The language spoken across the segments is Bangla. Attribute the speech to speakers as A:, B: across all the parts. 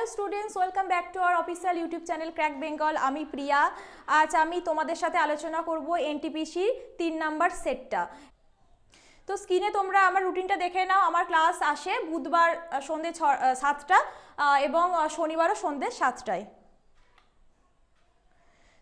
A: Hello students, welcome back to our official YouTube channel crack Bengal. আমি প্রিয়া। আজ আমি তোমাদের সাথে আলোচনা করব এনটিপিসির 3 নাম্বার সেটটা। তো স্ক্রিনে তোমরা আমার রুটিনটা দেখে নাও। আমার ক্লাস আসে বুধবার সন্ধ্যে 7টা এবং শনিবারও সন্ধ্যে 7টায়।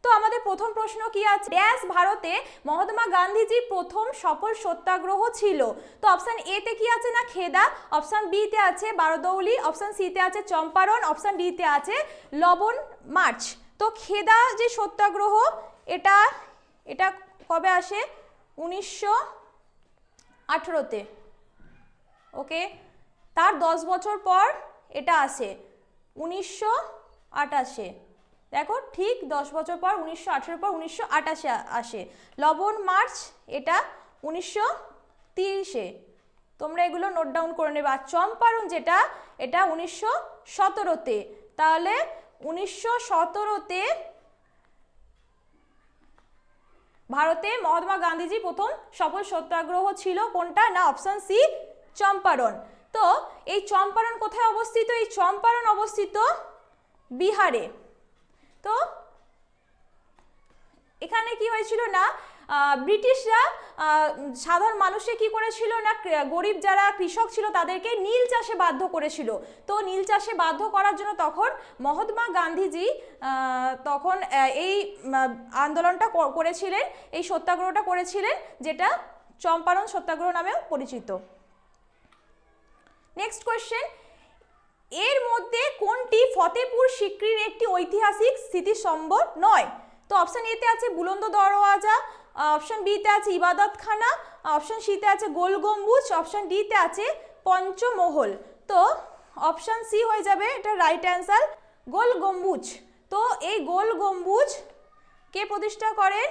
A: তো আমাদের প্রথম প্রশ্ন কি আছে? ড্যাশ ভারতে মহাত্মা গান্ধীজির প্রথম সফল সত্যাগ্রহ ছিল। তো অপশন এ তে কি আছে না খেদা, অপশন বি তে আছে বারদৌলি, অপশন সি তে আছে চম্পারণ, অপশন ডি তে আছে লবণ মার্চ। তো খেদা যে সত্যাগ্রহ এটা এটা কবে আসে? 1918-তে। ওকে, তার 10 বছর পর এটা আসে 1928-এ। দেখো ঠিক 10 বছর পর 1918 পর 1928-এ আসে। লবণ মার্চ এটা 1930-এ। তোমরা এগুলো নোট ডাউন করে নেবে। আর চম্পারণ যেটা এটা 1917-তে। তাহলে 1917-তে ভারতে মহাত্মা গান্ধীজি প্রথম সফল সত্যাগ্রহ ছিল কোনটা? না অপশন সি চম্পারণ। তো এই চম্পারণ কোথায় অবস্থিত? এই চম্পারণ অবস্থিত বিহারে। তো এখানে কি হয়েছিল না ব্রিটিশরা সাধারণ মানুষে কি করেছিল না গরিব যারা কৃষক ছিল তাদেরকে নীল চাষে বাধ্য করেছিল। তো নীল চাষে বাধ্য করার জন্য তখন মহাত্মা গান্ধীজি তখন এই আন্দোলনটা করেছিলেন, এই সত্যাগ্রহটা করেছিলেন, যেটা চম্পারণ সত্যাগ্রহ নামেও পরিচিত। নেক্সট কোয়েশ্চেন, এর মধ্যে কোনটি ফতেপুর সিক্রির একটি ঐতিহাসিক স্মৃতিস্তম্ভ নয়? তো অপশন এ তে আছে বুলন্দ দরওয়াজা, অপশন বি তে আছে ইবাদতখানা, অপশন সি তে আছে গোল গম্বুজ, অপশন ডি তে আছে পঞ্চমহল। তো অপশন সি হয়ে যাবে এটা রাইট অ্যান্সার, গোল গম্বুজ। তো এই গোল গম্বুজ কে প্রতিষ্ঠা করেন?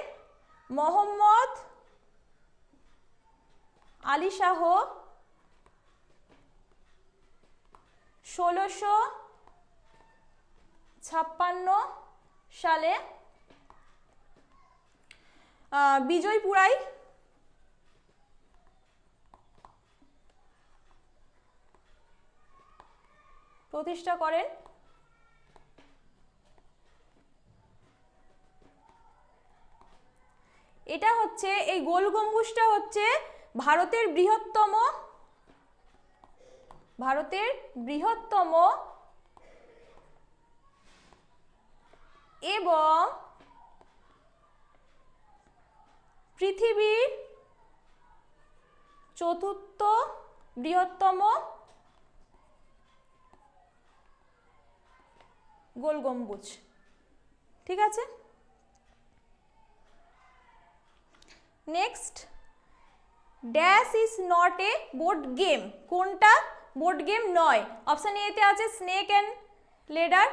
A: মোহাম্মদ আলী শাহ 1656 সালে বিজয়পুরায় প্রতিষ্ঠা করেন। এটা হচ্ছে এই গোল গম্বুজটা হচ্ছে ভারতের বৃহত্তম এবং পৃথিবীর চতুর্থ বৃহত্তম গোল গম্বুজ। ঠিক আছে, next, dash is not a board game. কোনটা বোর্ড গেম নয়? অপশন এ তে আছে snake and ladder,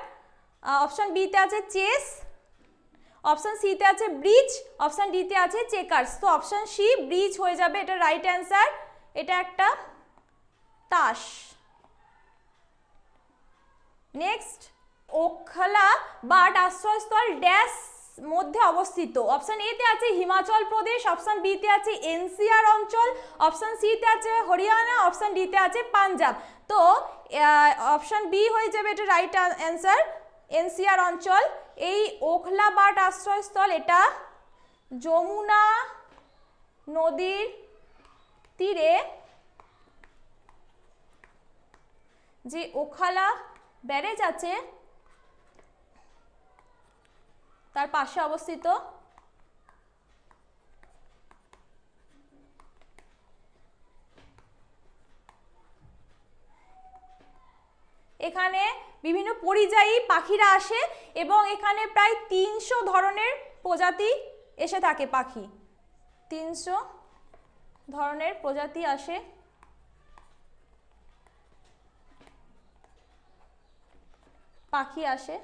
A: option B তে আছে চেস, অপশন সি তে আছে ব্রিজ, অপশন ডি তে আছে চেকার্স। তো অপশন সি ব্রিজ হয়ে যাবে, এটা রাইট অ্যান্সার। এটা একটা তাস। নেক্সট, ওখলা বার্ড আশ্রয়স্থল ড্যাশ মধ্যে অবস্থিত? অপশন এ তে আছে হিমাচল প্রদেশ, অপশন বি তে আছে এনসিআর অঞ্চল, অপশন সি তে আছে হরিয়ানা, অপশন ডি তে আছে পাঞ্জাব। তো অপশন বি হয়ে যাবে এটা রাইট অ্যান্সার, এনসিআর অঞ্চল। এই ওখলা বার্ড আশ্রয়স্থল এটা যমুনা নদীর তীরে যে ওখলা ব্যারেজ আছে তার পাশে অবস্থিত। এখানে বিভিন্ন পরিযায়ী পাখিরা আসে এবং এখানে প্রায় 300 ধরনের প্রজাতি এসে থাকে পাখি। 300 ধরনের প্রজাতি আসে। পাখি আসে,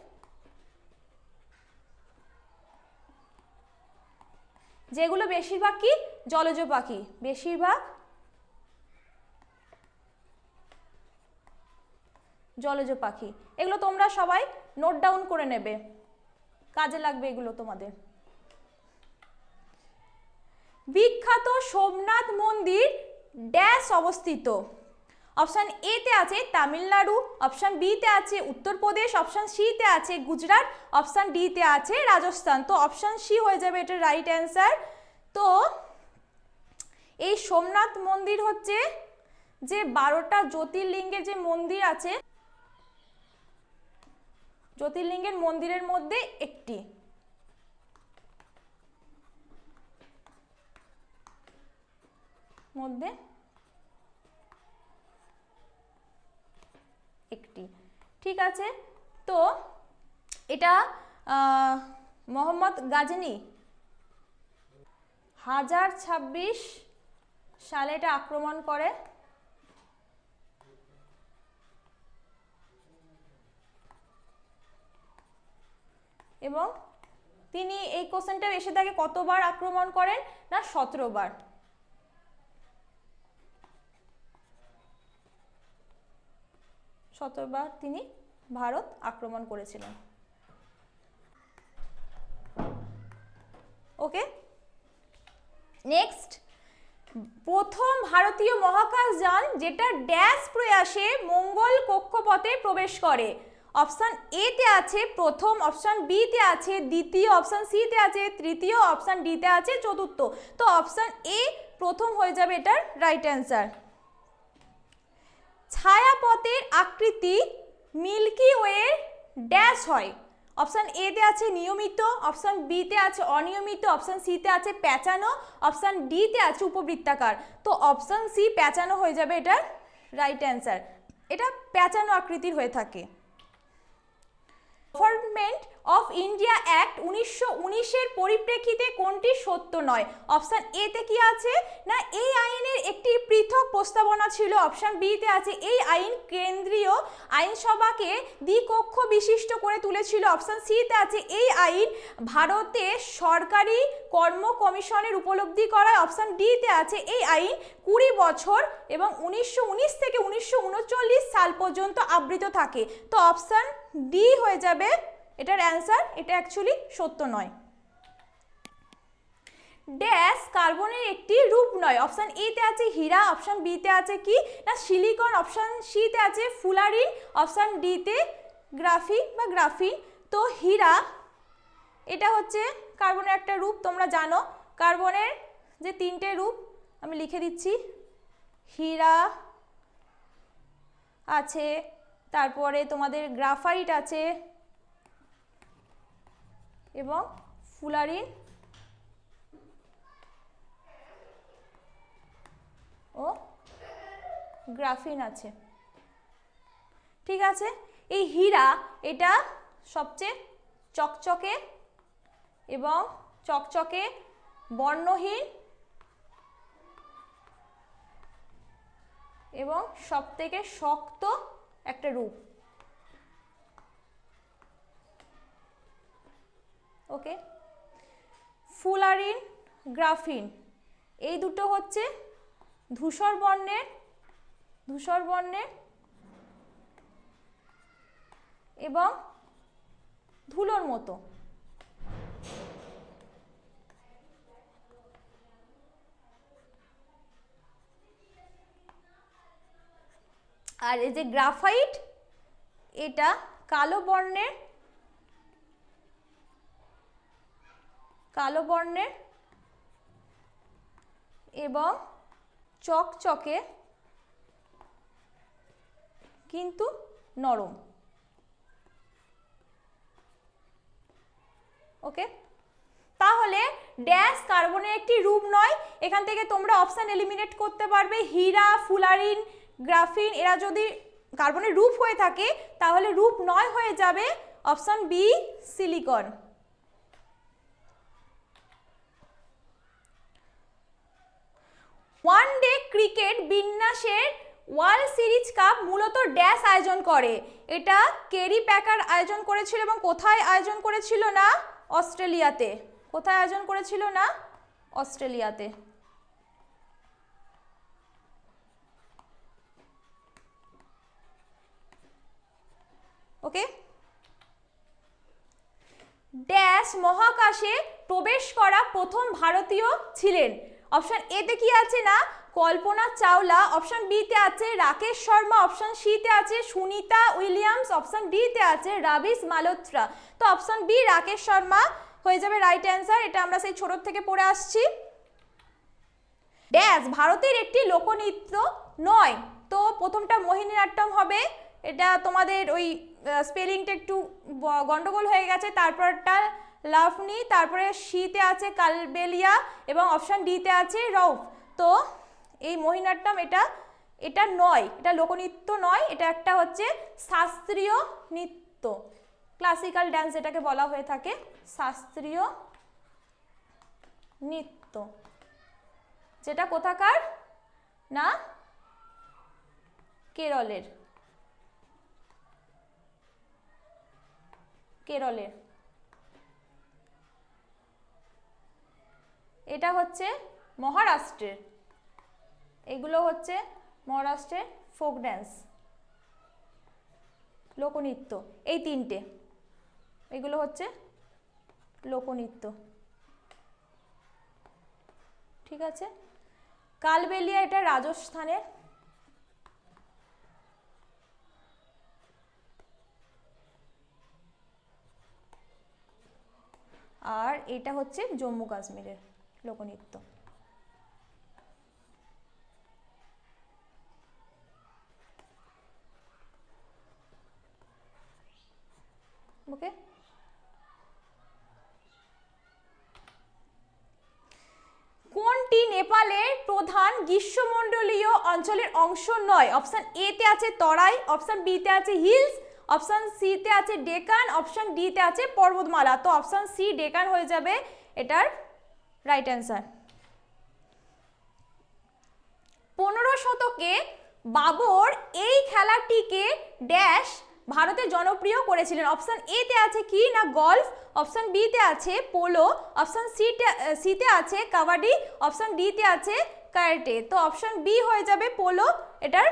A: যেগুলো বেশিরভাগ কি জলজ পাখি, বেশিরভাগ জলজ পাখি। এগুলো তোমরা সবাই নোট ডাউন করে নেবে, কাজে লাগবে এগুলো তোমাদের। বিখ্যাত সোমনাথ মন্দির ড্যাশ অবস্থিত? অপশান এ তে আছে তামিলনাড়ু, অপশান বি তে আছে উত্তরপ্রদেশ, অপশান সি তে আছে গুজরাট, অপশান ডি তে আছে রাজস্থান। তো অপশান সি হয়ে যাবে এটার রাইট অ্যান্সার। তো এই সোমনাথ মন্দির হচ্ছে যে 12টা জ্যোতির্লিঙ্গের যে মন্দির আছে, জ্যোতির্লিঙ্গের মন্দিরের মধ্যে একটি। ঠিক আছে, তো এটা মোহাম্মদ গাজনী 1026 সালে এটা আক্রমণ করে। এবং তিনি এই কোশ্চেনটা এসে থাকে কতবার আক্রমণ করেন না 17 বার। 17 বার তিনি ভারত আক্রমণ করেছিলেন। ওকে, নেক্সট, প্রথম ভারতীয় মহাকাশযান যেটা ড্যাশ প্রয়াসে মঙ্গল কক্ষপথে প্রবেশ করে। অপশান এ তে আছে প্রথম, অপশান বি তে আছে দ্বিতীয়, অপশান সি তে আছে তৃতীয়, অপশান ডি তে আছে চতুর্থ। তো অপশান এ প্রথম হয়ে যাবে এটার রাইট অ্যান্সার। ছায়াপথের আকৃতি মিল্কি ওয়ের ড্যাশ হয়। অপশান এ তে আছে নিয়মিত, অপশান বি তে আছে অনিয়মিত, অপশান সি তে আছে প্যাঁচানো, অপশান ডি তে আছে উপবৃত্তাকার। তো অপশান সি প্যাঁচানো হয়ে যাবে এটার রাইট অ্যান্সার। এটা প্যাঁচানো আকৃতির হয়ে থাকে। গভর্নমেন্ট অফ ইন্ডিয়া অ্যাক্ট 1919-এর পরিপ্রেক্ষিতে কোনটি সত্য নয়? অপশান এ তে কি আছে না এই আইনের একটি পৃথক প্রস্তাবনা ছিল। অপশান বি তে আছে এই আইন কেন্দ্রীয় আইনসভাকে দ্বিকক্ষ বিশিষ্ট করে তুলেছিল। অপশান সি তে আছে এই আইন ভারতে সরকারি কর্ম কমিশনের উপলব্ধি করায়। অপশান ডি তে আছে এই আইন 20 বছর এবং 1919 থেকে 1939 সাল পর্যন্ত আবৃত থাকে। তো অপশান ডি হয়ে যাবে এটার অ্যান্সার। এটা অ্যাকচুয়ালি সত্য নয়। ড্যাশ কার্বনের একটি রূপ নয়। অপশান এ তে আছে হীরা, অপশান বি তে আছে কি না সিলিকন, অপশান সি তে আছে ফুলারিন, অপশান ডি তে গ্রাফিন। তো হীরা এটা হচ্ছে কার্বনের একটা রূপ। তোমরা জানো কার্বনের যে 3টে রূপ আমি লিখে দিচ্ছি, হীরা আছে, তারপরে তোমাদের গ্রাফাইট আছে এবং ফুলারিন ও গ্রাফিন আছে। ঠিক আছে, এই হীরা এটা সবচেয়ে চকচকে এবং চকচকে বর্ণহীন এবং সবথেকে শক্ত একটা রূপ। ওকে, ফুলারিন গ্রাফিন এই দুটো হচ্ছে ধূসর বর্ণের এবং ধুলোর মতো। আর এই যে গ্রাফাইট এটা কালো বর্ণের এবং চকচকে কিন্তু নরম। ওকে, তাহলে ড্যাশ কার্বনের একটি রূপ নয়। এখান থেকে তোমরা অপশান এলিমিনেট করতে পারবে। হীরা, ফুলারিন, গ্রাফিন এরা যদি কার্বনের রূপ হয়ে থাকে তাহলে রূপ নয় হয়ে যাবে option B silicon. One day cricket বিন্যাসের ওয়ার্ল্ড সিরিজ কাপ মূলত ড্যাশ আয়োজন করে। এটা কেরি প্যাকার আয়োজন করেছিল এবং কোথায় আয়োজন করেছিল না অস্ট্রেলিয়াতে। কোথায় আয়োজন করেছিল না অস্ট্রেলিয়াতে। ওকে, ড্যাশ মহাকাশে প্রবেশ করা প্রথম ভারতীয় ছিলেন। অপশন এ তে কি আছে না কল্পনা চাওলা, অপশন বি তে আছে রাকেশ শর্মা, অপশন সি তে আছে সুনিতা উইলিয়ামস, অপশন ডি তে আছে রাবিশ মালহোত্রা। তো অপশন বি রাকেশ শর্মা হয়ে যাবে রাইট অ্যান্সার। এটা আমরা সেই ছোট থেকে পড়ে আসছি। ড্যাশ ভারতের একটি লোকনৃত্য নয়। তো প্রথমটা মোহিনীআট্টম হবে, এটা তোমাদের ওই স্পেলিংটা একটু গন্ডগোল হয়ে গেছে। তারপরটা লাফনি, তারপরে সিতে আছে কালবেলিয়া এবং অপশন ডিতে আছে রৌফ। তো এই মোহিনীআট্টম এটা নয়, এটা লোকনৃত্য নয়, এটা একটা হচ্ছে শাস্ত্রীয় নৃত্য, ক্লাসিক্যাল ড্যান্স যেটাকে বলা হয়ে থাকে, শাস্ত্রীয় নৃত্য, যেটা কোথাকার না কেরলের। এটা হচ্ছে মহারাষ্ট্রের, এগুলো হচ্ছে মহারাষ্ট্রের ফোক ড্যান্স, লোকনৃত্য, এই তিনটে, এগুলো হচ্ছে লোকনৃত্য। ঠিক আছে, কালবেলিয়া এটা রাজস্থানের, আর এটা হচ্ছে জম্মু কাশ্মীরের লোকনৃত্য। ওকে, কোনটি নেপালের প্রধান গ্রীষ্মমণ্ডলীয় অঞ্চলের অংশ নয়? অপশন এ তে আছে তরাই, অপশন বি তে আছে হিলস, অপশন সি তে আছে ডেকান, অপশন ডি তে আছে পর্বতমালা। তো অপশন সি ডেকান হয়ে যাবে এটার রাইট অ্যান্সার। 15 শতকে বাবর এই খেলাটিকে ড্যাশ ভারতে জনপ্রিয় করেছিলেন? অপশন এ তে আছে কি না গলফ, অপশন বি তে আছে পোলো, অপশন সি তে আছে কাবাডি, অপশন ডি তে আছে ক্যারাটে। তো অপশন বি হয়ে যাবে পোলো এটার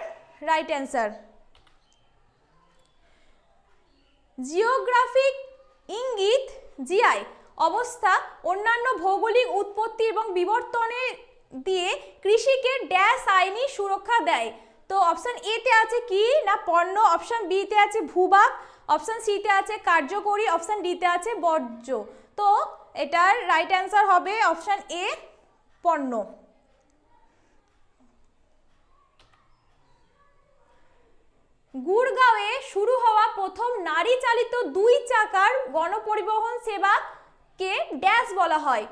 A: রাইট অ্যান্সার। জিওগ্রাফিক ইঙ্গিত জিআই অবস্থা অন্যান্য ভৌগোলিক উৎপত্তি এবং বিবর্তনের দিয়ে কৃষিকে ড্যাশ আইনি সুরক্ষা দেয়? তো অপশন এ তে আছে কি না পণ্য, অপশন বি তে আছে ভূভাগ, অপশন সি তে আছে কার্যকরী, অপশন ডি তে আছে বর্জ্য। তো এটার রাইট অ্যান্সার হবে অপশন এ পণ্য। গুড়গাঁওয়ে শুরু হওয়া প্রথম নারী চালিত 2 চাকার গণপরিবহন সেবাকে ড্যাশ বলা হয়?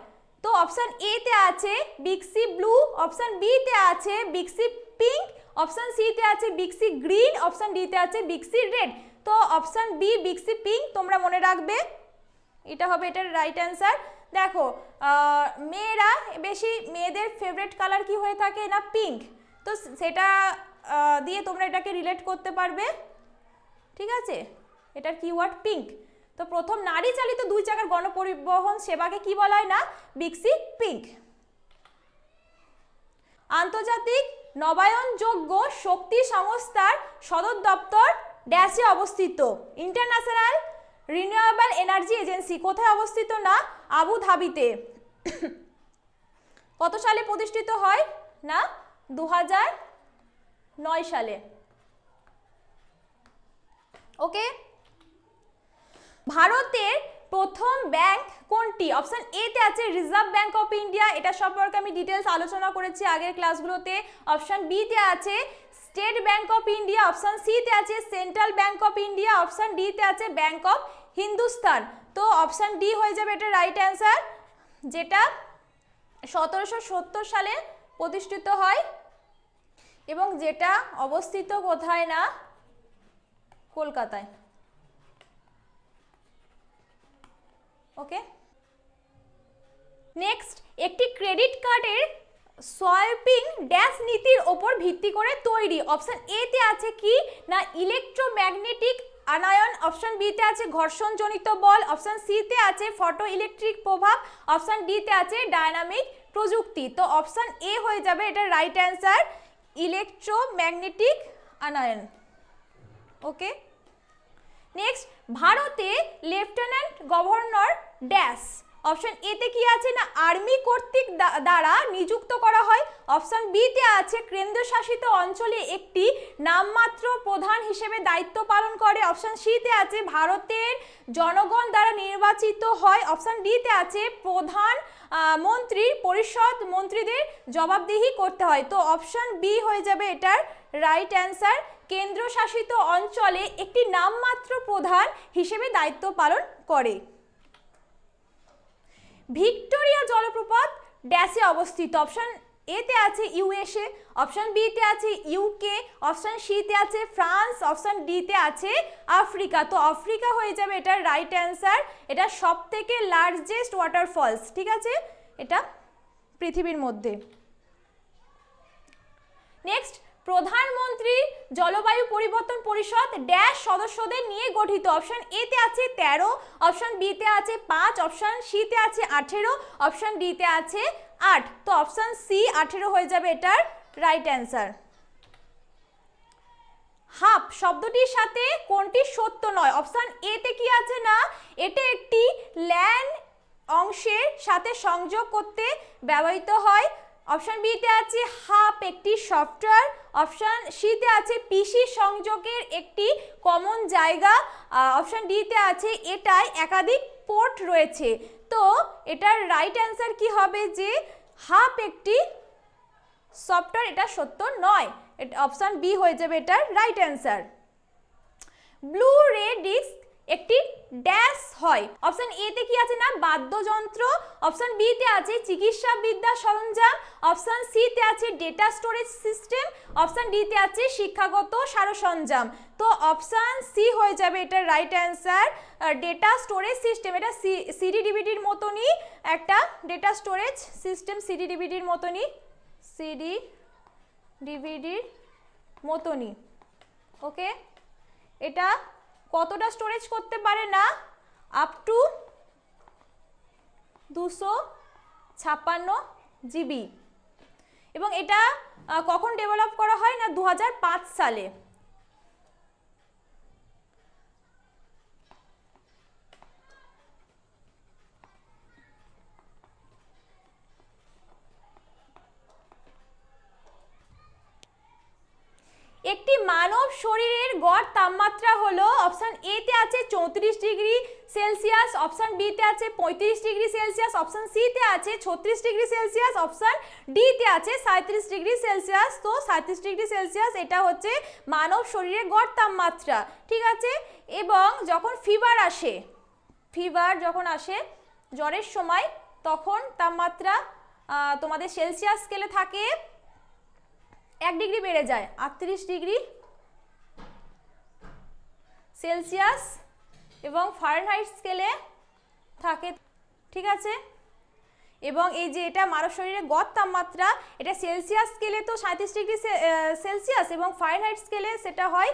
A: তো অপশন এ তে আছে বিক্সি ব্লু, অপশন বি তে আছে বিক্সি পিঙ্ক, অপশন সি তে আছে বিক্সি গ্রিন, অপশন ডি তে আছে বিক্সি রেড। তো অপশন বি বিক্সি পিঙ্ক তোমরা মনে রাখবে, এটা হবে এটার রাইট অ্যান্সার। দেখো মেয়েরা বেশি, মেয়েদের ফেভারিট কালার কি হয়ে থাকে না পিঙ্ক, তো সেটা দিয়ে তোমরা এটাকে রিলেট করতে পারবে। ঠিক আছে, এটার কিওয়ার্ড পিঙ্ক। তো প্রথম নারী চালিত 2 চাকার গণপরিবহন সেবাকে কি বলা হয় না বিক্সি পিঙ্ক। আন্তর্জাতিক নবায়নযোগ্য শক্তি সংস্থার সদর দপ্তর ড্যাশে অবস্থিত? ইন্টারন্যাশনাল রিনিউয়েবল এনার্জি এজেন্সি কোথায় অবস্থিত না আবু ধাবিতে। কত সালে প্রতিষ্ঠিত হয় না 2009 সালে। ওকে, ভারতের প্রথম ব্যাংক কোনটি? অপশন এ তে আছে রিজার্ভ ব্যাংক অফ ইন্ডিয়া, এটা সম্পর্কে আমি ডিটেলস আলোচনা করেছি আগের ক্লাসগুলোতে। অপশন বি তে আছে State Bank of India, option C তে আছে Central Bank of India, option D তে আছে ব্যাংক অফ হিন্দুস্তান। তো অপশন ডি হয়ে যাবে এটা রাইট অ্যান্সার, যেটা 1770 সালে প্রতিষ্ঠিত হয় এবং যেটা অবস্থিত কোথায় না কলকাতায়। ওকে, নেক্সট, একটি ক্রেডিট কার্ডের সোয়াইপিং ড্যাশ নীতির ওপর ভিত্তি করে তৈরি? অপশন এ তে আছে কি না ইলেকট্রোম্যাগনেটিক আনায়ন, অপশন বি তে আছে ঘর্ষণজনিত বল, অপশন সি তে আছে ফটো ইলেকট্রিক প্রভাব, অপশন ডি তে আছে ডায়নামিক প্রযুক্তি। তো অপশন এ হয়ে যাবে এটা রাইট অ্যান্সার, ইলেকট্রোম্যাগনেটিক আনায়ন। ওকে, নেক্সট, ভারতে lieutenant governor dash? Option A তে কি আছে না আর্মি কর্তৃক দ্বারা নিযুক্ত করা হয়। অপশন বি তে আছে কেন্দ্রশাসিত অঞ্চলে একটি নামমাত্র প্রধান হিসেবে দায়িত্ব পালন করে। অপশন সি তে আছে ভারতের জনগণ দ্বারা নির্বাচিত হয়। অপশন ডি তে আছে প্রধান মন্ত্রী পরিষদ মন্ত্রীদের জবাবদিহি করতে হয়। তো অপশন বি হয়ে যাবে এটার রাইট অ্যান্সার, কেন্দ্রশাসিত অঞ্চলে একটি নামমাত্র প্রধান হিসেবে দায়িত্ব পালন করে। ভিক্টোরিয়া জলপ্রপাত ড্যাশে অবস্থিত। অপশন এ তে আছে ইউএসএ, অপশন বি তে আছে ইউকে, অপশন সি তে আছে ফ্রান্স, অপশন ডি তে আছে আফ্রিকা। তো আফ্রিকা হয়ে যাবে এটার রাইট অ্যান্সার, এটা সবথেকে লার্জেস্ট ওয়াটারফলস, ঠিক আছে, এটা পৃথিবীর মধ্যে। নেক্সট, প্রধানমন্ত্রী জলবায়ু পরিবর্তন পরিষদ ড্যাশ সদস্যদের নিয়ে গঠিত। অপশন এ তে আছে 13, অপশন বি তে আছে 5, অপশন সি তে আছে 18, অপশন ডি তে আছে 8। তো অপশন সি 18 হয়ে যাবে এটার রাইট অ্যান্সার। হাফ শব্দটির সাথে কোনটি সত্য নয়? অপশন এ তে কি আছে না এটা একটি ল্যান্ড অংশের সাথে সংযোগ করতে ব্যবহৃত হয়। অপশন বি তে আছে হাফ একটি সফটওয়্যার, অপশন সি তে আছে পিসি সংযোগের একটি কমন জায়গা, অপশন ডি তে আছে এটায় একাধিক পোর্ট রয়েছে। তো এটার রাইট অ্যান্সার কি হবে যে হাফ একটি সফটওয়্যার, এটা সত্য নয়, অপশন বি হয়ে যাবে এটার রাইট অ্যান্সার। ব্লু রে ডিস্ক একটি ড্যাশ হয়। অপশন এ তে কি আছে না বাদ্যযন্ত্র, অপশন বি তে আছে চিকিৎসা বিদ্যা সরঞ্জাম, অপশন সি তে আছে data storage system, option D তে আছে শিক্ষাগত সারসরঞ্জাম। তো অপশন সি হয়ে যাবে এটার right answer, data storage system, এটা সিডি ডিভিডির মতনই একটা ডেটা স্টোরেজ সিস্টেম, সিডি ডিভিডির মতনই, ওকে। এটা কতটা স্টোরেজ করতে পারে না আপ টু 256 জিবি, এবং এটা কখন ডেভেলপ করা হয় না 2005 সালে। একটি মানব শরীরের গড় তাপমাত্রা হলো, অপশন এ তে আছে 34 ডিগ্রি সেলসিয়াস, অপশন বি তে আছে 35 ডিগ্রি সেলসিয়াস, অপশন সি তে আছে 36 ডিগ্রি সেলসিয়াস, অপশন ডি তে আছে 37 ডিগ্রি সেলসিয়াস। তো 37 ডিগ্রি সেলসিয়াস এটা হচ্ছে মানব শরীরের গড় তাপমাত্রা, ঠিক আছে। এবং যখন ফিভার যখন আসে জ্বরের সময়, তখন তাপমাত্রা তোমাদের সেলসিয়াস স্কেলে থাকে 1 ডিগ্রি বেড়ে যায় 38 ডিগ্রি সেলসিয়াস, এবং ফারেনহাইট স্কেলে থাকে, ঠিক আছে। এবং এই যে এটা মানব শরীরের গড় তাপমাত্রা, এটা সেলসিয়াস স্কেলে তো 37 ডিগ্রি সেলসিয়াস, এবং ফারেনহাইট স্কেলে সেটা হয়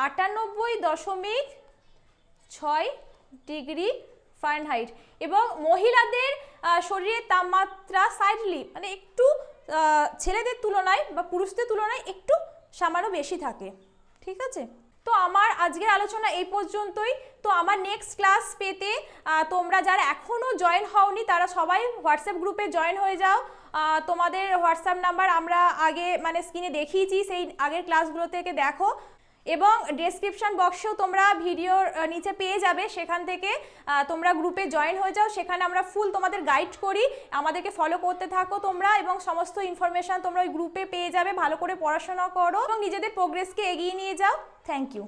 A: 98.6 ডিগ্রি ফারেনহাইট। এবং মহিলাদের শরীরের তাপমাত্রা সাইডলি মানে একটু ছেলেদের তুলনায় বা পুরুষদের তুলনায় একটু সামান্য বেশি থাকে, ঠিক আছে। তো আমার আজকের আলোচনা এই পর্যন্তই। তো আমার নেক্সট ক্লাস পেতে তোমরা যারা এখনও জয়েন হওনি তারা সবাই হোয়াটসঅ্যাপ গ্রুপে জয়েন হয়ে যাও। তোমাদের হোয়াটসঅ্যাপ নাম্বার আমরা আগে মানে স্ক্রিনে দেখিয়েছি, সেই আগের ক্লাসগুলো থেকে দেখো, এবং ডেসক্রিপশন বক্সেও তোমরা ভিডিওর নিচে পেয়ে যাবে, সেখান থেকে তোমরা গ্রুপে জয়েন হয়ে যাও। সেখানে আমরা ফুল তোমাদের গাইড করি, আমাদেরকে ফলো করতে থাকো তোমরা, এবং সমস্ত ইনফরমেশন তোমরা ওই গ্রুপে পেয়ে যাবে। ভালো করে পড়াশোনা করো এবং নিজেদের প্রোগ্রেসকে এগিয়ে নিয়ে যাও। Thank you.